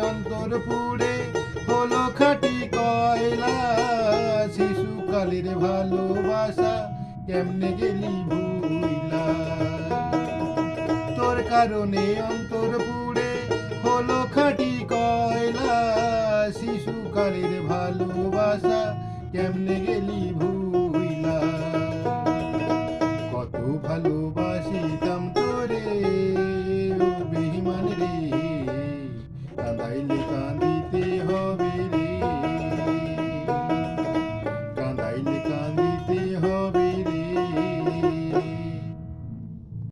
অন্তর পুড়ে হলো খাঁটি কয়লা। শিশুকালের ভালোবাসা কেমনে গেলি ভুইলা। তোর কারণে অন্তর পুড়ে হলো খাঁটি কয়লা। শিশুকালের ভালোবাসা কেমনে গেলি ভুইলা। কত ভালোবাসিতাম তোরে ও বেঈমান রে, কাঁদাইলে কাঁদে